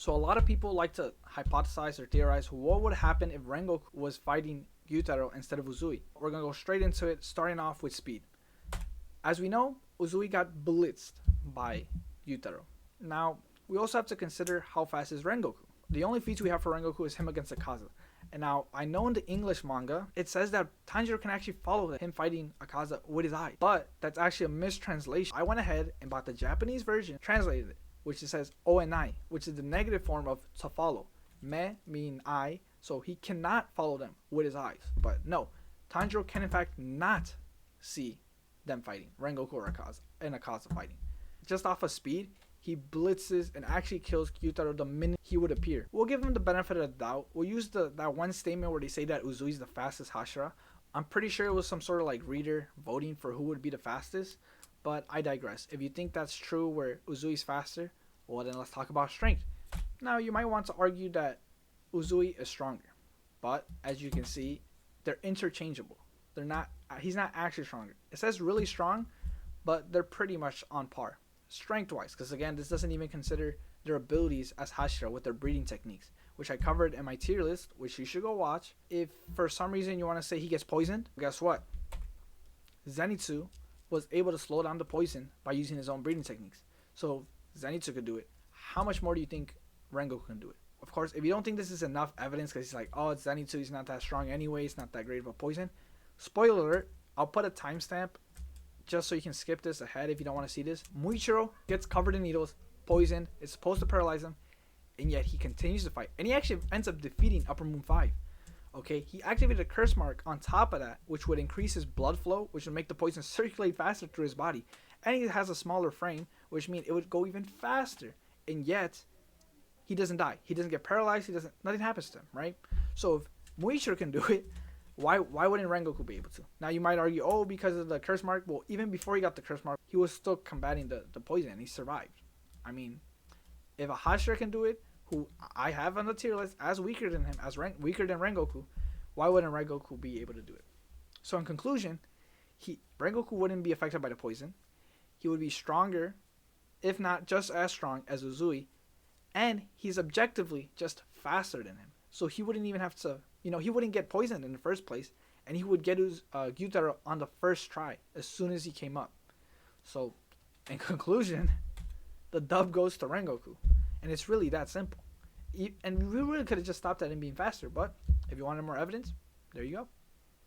So a lot of people like to hypothesize or theorize what would happen if Rengoku was fighting Gyutaro instead of Uzui. We're gonna go straight into it, starting off with speed. As we know, Uzui got blitzed by Gyutaro. Now, we also have to consider how fast is Rengoku. The only feat we have for Rengoku is him against Akaza. And now, I know in the English manga, it says that Tanjiro can actually follow him fighting Akaza with his eye. But that's actually a mistranslation. I went ahead and bought the Japanese version, translated it, which it says Onai, which is the negative form of to follow. Me mean eye, so he cannot follow them with his eyes. But no, Tanjiro can in fact not see them fighting, Rengoku or Akaza, and Akaza fighting. Just off of speed, he blitzes and actually kills Gyutaro the minute he would appear. We'll give him the benefit of the doubt. We'll use that one statement where they say that Uzui's the fastest Hashira. I'm pretty sure it was some sort of like reader voting for who would be the fastest, but I digress. If you think that's true where Uzui's faster, well then let's talk about strength. Now you might want to argue that Uzui is stronger, but as you can see, they're interchangeable. He's not actually stronger. It says really strong, but they're pretty much on par strength-wise, because again, this doesn't even consider their abilities as Hashira with their breeding techniques, which I covered in my tier list, which you should go watch. If for some reason you want to say he gets poisoned, guess what? Zenitsu was able to slow down the poison by using his own breeding techniques. So Zenitsu could do it. How much more do you think Rengoku can do it? Of course, if you don't think this is enough evidence, because he's like, oh, it's Zenitsu, he's not that strong anyway, it's not that great of a poison. Spoiler alert, I'll put a timestamp just so you can skip this ahead if you don't want to see this. Muichiro gets covered in needles, poisoned, it's supposed to paralyze him, and yet he continues to fight. And he actually ends up defeating Upper Moon 5. Okay, he activated a curse mark on top of that, which would increase his blood flow, which would make the poison circulate faster through his body. And he has a smaller frame, which means it would go even faster. And yet, he doesn't die. He doesn't get paralyzed. Nothing happens to him, right? So if Muichiro can do it, why wouldn't Rengoku be able to? Now you might argue, oh, because of the curse mark. Well, even before he got the curse mark, he was still combating the poison and he survived. I mean, if a Hashira can do it, who I have on the tier list as weaker than him, weaker than Rengoku, why wouldn't Rengoku be able to do it? So in conclusion, Rengoku wouldn't be affected by the poison. He would be stronger, if not just as strong as Uzui, and he's objectively just faster than him. So he wouldn't even have to, he wouldn't get poisoned in the first place, and he would get Gyutaro on the first try as soon as he came up. So, in conclusion, the dub goes to Rengoku, and it's really that simple. And we really could have just stopped at him being faster, but if you wanted more evidence, there you go.